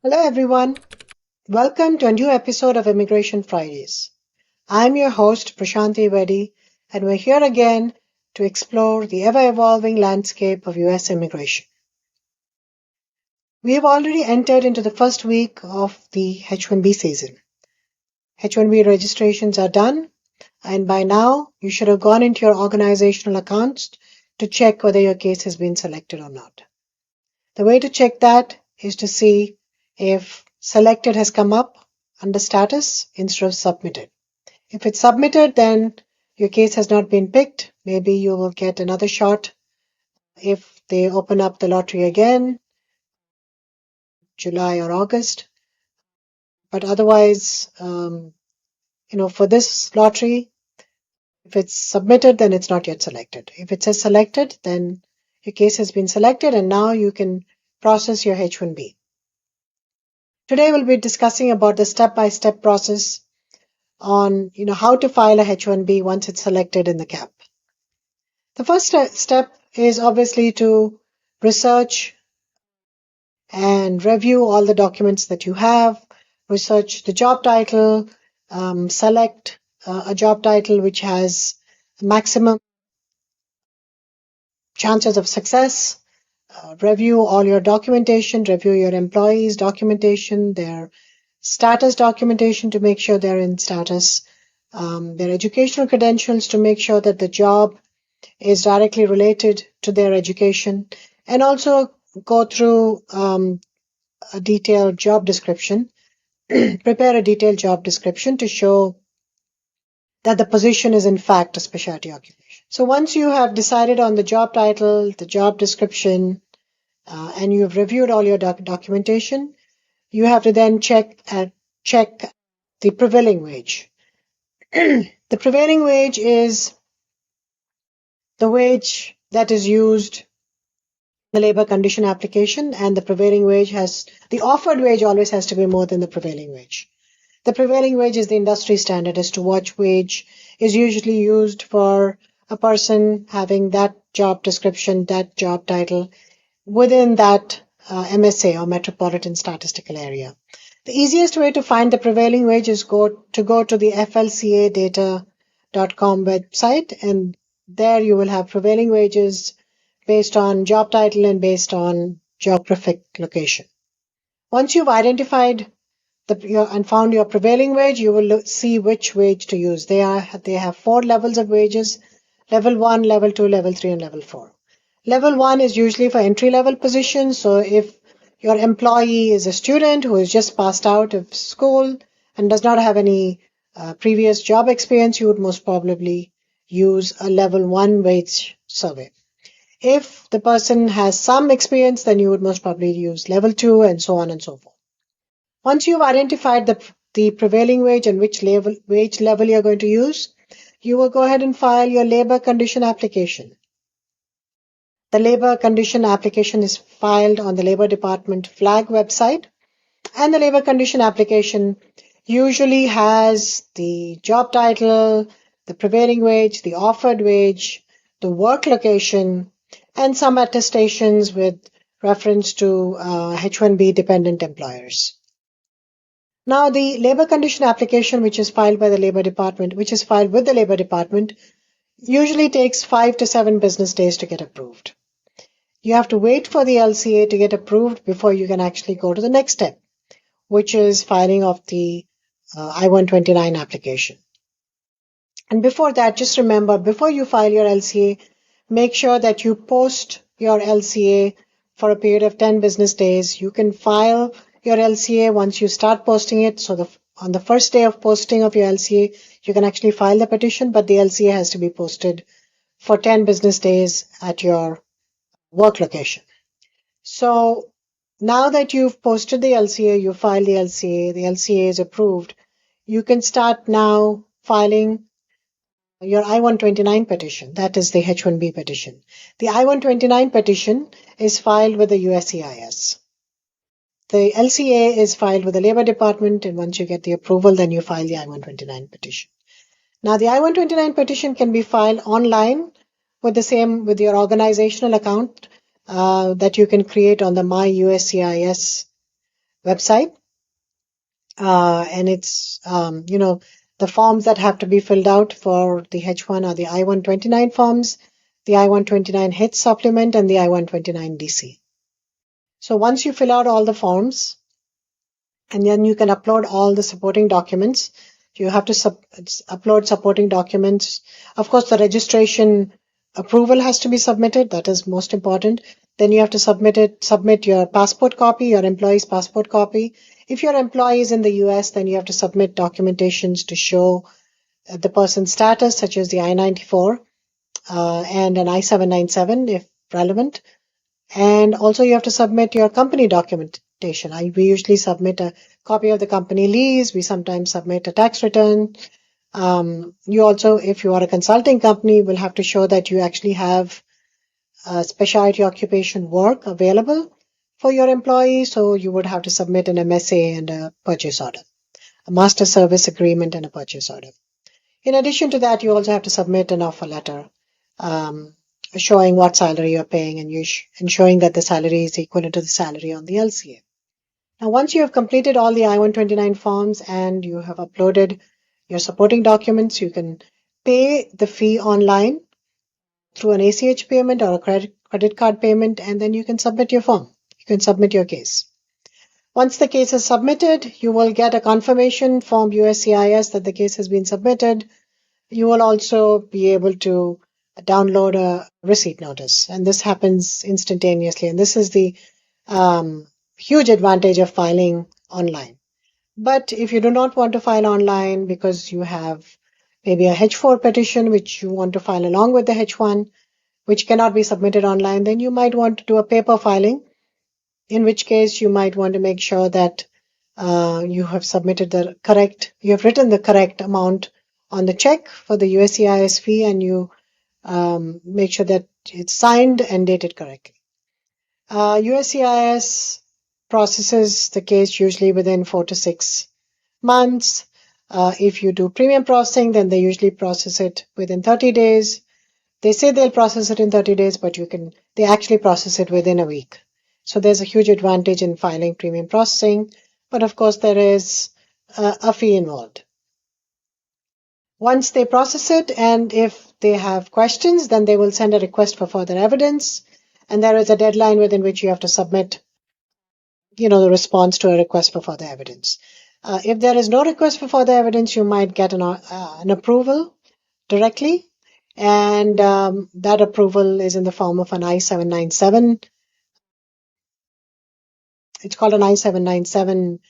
Hello, everyone. Welcome to a new episode of Immigration Fridays. I'm your host, Prashanthi Reddy, and we're here again to explore the ever-evolving landscape of U.S. immigration. We have already entered into the first week of the H1B season. H1B registrations are done, and by now you should have gone into your organizational accounts to check whether your case has been selected or not. The way to check that is to see if selected has come up under status instead of submitted. If it's submitted, then your case has not been picked. Maybe you will get another shot if they open up the lottery again, July or August. But otherwise, for this lottery, if it's submitted, then it's not yet selected. If it says selected, then your case has been selected and now you can process your H1B. Today we'll be discussing about the step-by-step process on how to file a H1B once it's selected in the CAP. The first step is obviously to research and review all the documents that you have, research the job title, select a job title which has maximum chances of success, review all your documentation, review your employees' documentation, their status documentation to make sure they're in status, their educational credentials to make sure that the job is directly related to their education, and also go through a detailed job description, prepare a detailed job description to show that the position is in fact a specialty occupation. So once you have decided on the job title, the job description, and you've reviewed all your documentation, you have to then check the prevailing wage. The prevailing wage is the wage that is used in the labor condition application, and the prevailing wage the offered wage always has to be more than the prevailing wage. The prevailing wage is the industry standard as to what wage is usually used for a person having that job description, that job title within that MSA or metropolitan statistical area. The easiest way to find the prevailing wage is go to the flcadata.com website, and there you will have prevailing wages based on job title and based on geographic location. Once you've identified and found your prevailing wage, you will see which wage to use. They have 4 levels of wages: level 1, level 2, level 3, and level 4. Level 1 is usually for entry-level positions. So if your employee is a student who has just passed out of school and does not have any previous job experience, you would most probably use a level 1 wage survey. If the person has some experience, then you would most probably use level 2 and so on and so forth. Once you've identified the prevailing wage and which wage level you're going to use, you will go ahead and file your labor condition application. The labor condition application is filed on the Labor Department flag website, and the labor condition application usually has the job title, the prevailing wage, the offered wage, the work location, and some attestations with reference to H1B dependent employers. Now, the labor condition application, which is filed with the Labor Department, usually takes 5 to 7 business days to get approved. You have to wait for the LCA to get approved before you can actually go to the next step, which is filing of the I-129 application. And before that, just remember, before you file your LCA, make sure that you post your LCA for a period of 10 business days. You can file your LCA once you start posting it. So on the first day of posting of your LCA, you can actually file the petition, but the LCA has to be posted for 10 business days at your work location. So now that you've posted the LCA, you filed the LCA is approved, you can start now filing your I-129 petition. That is the H1B petition. The I-129 petition is filed with the USCIS. The LCA is filed with the Labor Department, and once you get the approval, then you file the I-129 petition. Now, the I-129 petition can be filed online with your organizational account that you can create on the My USCIS website. And it's, the forms that have to be filled out for the H1 are the I-129 forms, the I-129H supplement, and the I-129DC. So once you fill out all the forms, and then you can upload all the supporting documents. You have to upload supporting documents. Of course, the registration approval has to be submitted. That is most important. Then you have to submit your passport copy, your employee's passport copy. If your employee is in the US, then you have to submit documentations to show the person's status, such as the I-94 and an I-797 if relevant. And also you have to submit your company documentation. We usually submit a copy of the company lease. We sometimes submit a tax return. You also, if you are a consulting company, will have to show that you actually have specialty occupation work available for your employees. So you would have to submit an MSA and a purchase order, a master service agreement and a purchase order. In addition to that, you also have to submit an offer letter showing what salary you're paying and ensuring that the salary is equal to the salary on the LCA. Now, once you have completed all the I-129 forms and you have uploaded your supporting documents, you can pay the fee online through an ACH payment or a credit card payment, and then you can submit your form. You can submit your case. Once the case is submitted, you will get a confirmation from USCIS that the case has been submitted. You will also be able to download a receipt notice, and this happens instantaneously. And this is the huge advantage of filing online. But if you do not want to file online because you have maybe a H4 petition which you want to file along with the H1, which cannot be submitted online, then you might want to do a paper filing, in which case you might want to make sure that you have written the correct amount on the check for the USCIS fee, and you make sure that it's signed and dated correctly. USCIS processes the case usually within 4 to 6 months. If you do premium processing, then they usually process it within 30 days. They say they'll process it in 30 days, but they actually process it within a week. So there's a huge advantage in filing premium processing, but of course there is a fee involved. Once they process it, and if they have questions, then they will send a request for further evidence, and there is a deadline within which you have to submit, the response to a request for further evidence. If there is no request for further evidence, you might get an approval directly, and that approval is in the form of an I-797. It's called an I-797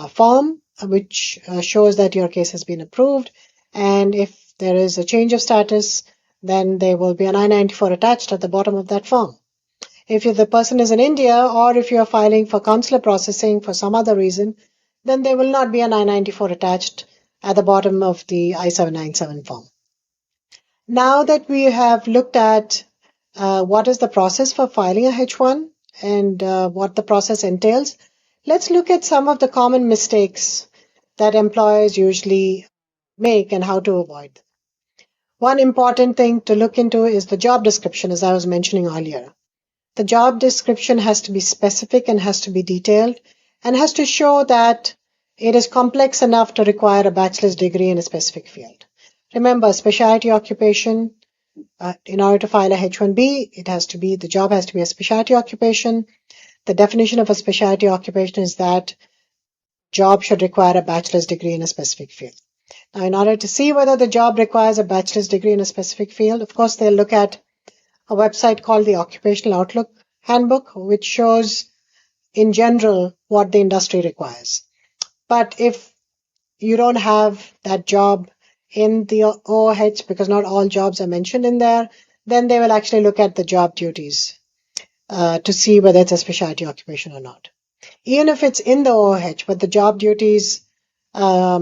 form, which shows that your case has been approved. And if there is a change of status, then there will be an I-94 attached at the bottom of that form. If the person is in India, or if you are filing for consular processing for some other reason, then there will not be an I-94 attached at the bottom of the I-797 form. Now that we have looked at what is the process for filing a H1 and what the process entails, let's look at some of the common mistakes that employers usually make and how to avoid them. One important thing to look into is the job description, as I was mentioning earlier. The job description has to be specific and has to be detailed and has to show that it is complex enough to require a bachelor's degree in a specific field. Remember, specialty occupation, in order to file a H1B, the job has to be a specialty occupation. The definition of a specialty occupation is that job should require a bachelor's degree in a specific field. Now, in order to see whether the job requires a bachelor's degree in a specific field, of course, they'll look at a website called the Occupational Outlook Handbook, which shows in general what the industry requires. But if you don't have that job in the OOH, because not all jobs are mentioned in there, then they will actually look at the job duties to see whether it's a specialty occupation or not. Even if it's in the OOH, but the job duties are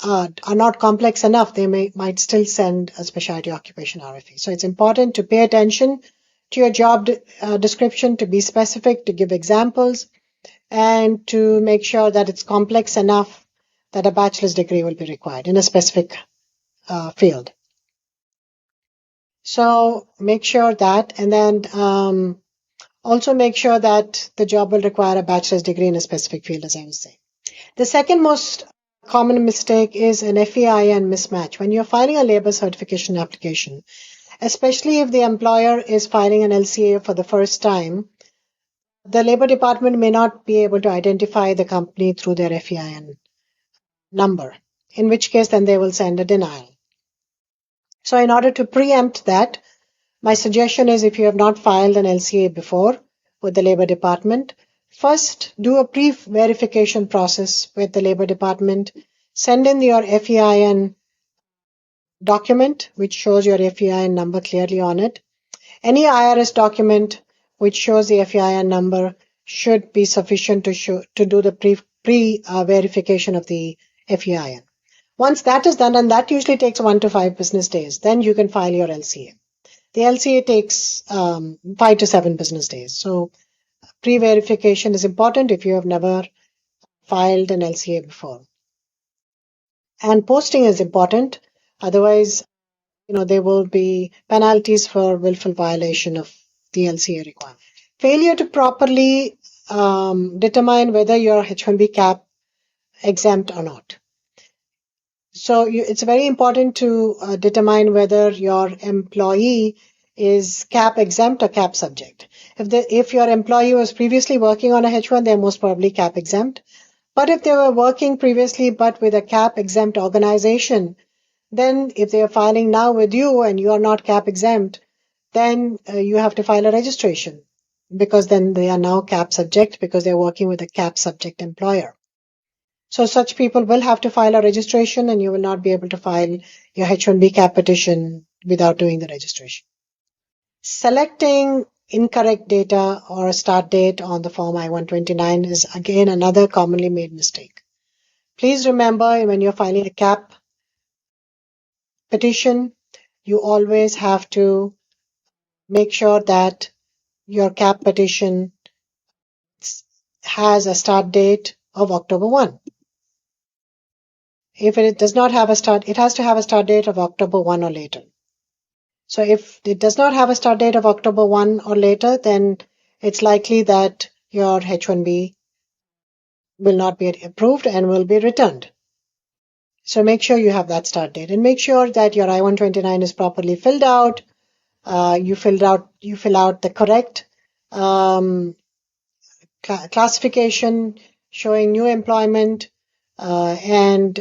not complex enough, they might still send a specialty occupation RFE. So it's important to pay attention to your job description, to be specific, to give examples, and to make sure that it's complex enough that a bachelor's degree will be required in a specific field. So make sure that, and then Also make sure that the job will require a bachelor's degree in a specific field, as I was saying. The second most common mistake is an FEIN mismatch. When you're filing a labor certification application, especially if the employer is filing an LCA for the first time, the Labor Department may not be able to identify the company through their FEIN number, in which case then they will send a denial. So in order to preempt that, my suggestion is if you have not filed an LCA before with the Labor Department, first do a pre-verification process with the Labor Department. Send in your FEIN document, which shows your FEIN number clearly on it. Any IRS document which shows the FEIN number should be sufficient to do the pre-verification of the FEIN. Once that is done, and that usually takes 1 to 5 business days, then you can file your LCA. The LCA takes 5 to 7 business days. So pre-verification is important if you have never filed an LCA before. And posting is important. Otherwise, there will be penalties for willful violation of the LCA requirement. Failure to properly determine whether you're H1B cap exempt or not. So it's very important to determine whether your employee is cap exempt or cap subject. If your employee was previously working on a H1, they're most probably cap exempt. But if they were working previously but with a cap exempt organization, then if they are filing now with you and you are not cap exempt, then you have to file a registration, because then they are now cap subject because they're working with a cap subject employer. So such people will have to file a registration, and you will not be able to file your H1B cap petition without doing the registration. Selecting incorrect data or a start date on the Form I-129 is again another commonly made mistake. Please remember, when you're filing a cap petition, you always have to make sure that your cap petition has a start date of October 1. If it does not have a start, it has to have a start date of October 1 or later. So if it does not have a start date of October 1 or later, then it's likely that your H1B will not be approved and will be returned. So make sure you have that start date, and make sure that your I-129 is properly filled out. You fill out the correct classification showing new employment, and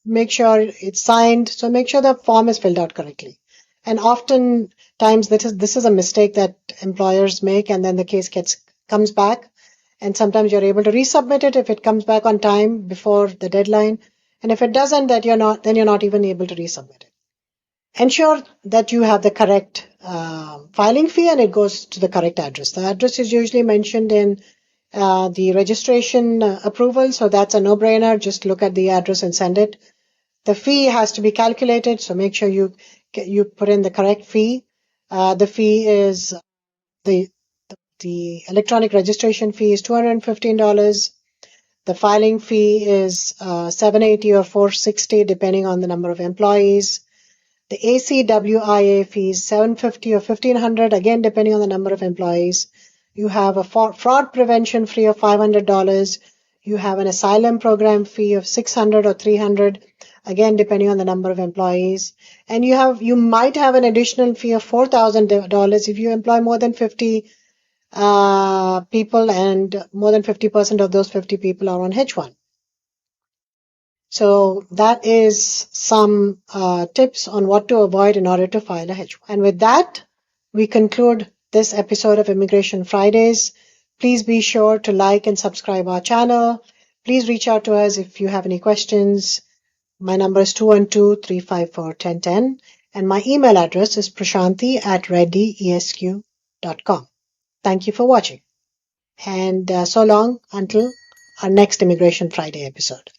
make sure it's signed. So make sure the form is filled out correctly. And oftentimes this is a mistake that employers make, and then the case comes back, and sometimes you're able to resubmit it if it comes back on time before the deadline, and if it doesn't, then you're not even able to resubmit it. Ensure that you have the correct filing fee and it goes to the correct address. The address is usually mentioned in the registration approval, so that's a no-brainer. Just look at the address and send it. The fee has to be calculated, so make sure you put in the correct fee. The fee is the electronic registration fee is $215. The filing fee is $780 or $460 depending on the number of employees. The ACWIA fee is $750 or $1,500, again depending on the number of employees. You have a fraud prevention fee of $500. You have an asylum program fee of $600 or $300, again depending on the number of employees. And you might have an additional fee of $4,000 if you employ more than 50 people, and more than 50% of those 50 people are on H1. So that is some tips on what to avoid in order to file a H1. And with that, we conclude this episode of Immigration Fridays. Please be sure to like and subscribe our channel. Please reach out to us if you have any questions. My number is 212-354-1010, and my email address is prashanti@reddyesq.com. Thank you for watching, and so long until our next Immigration Friday episode.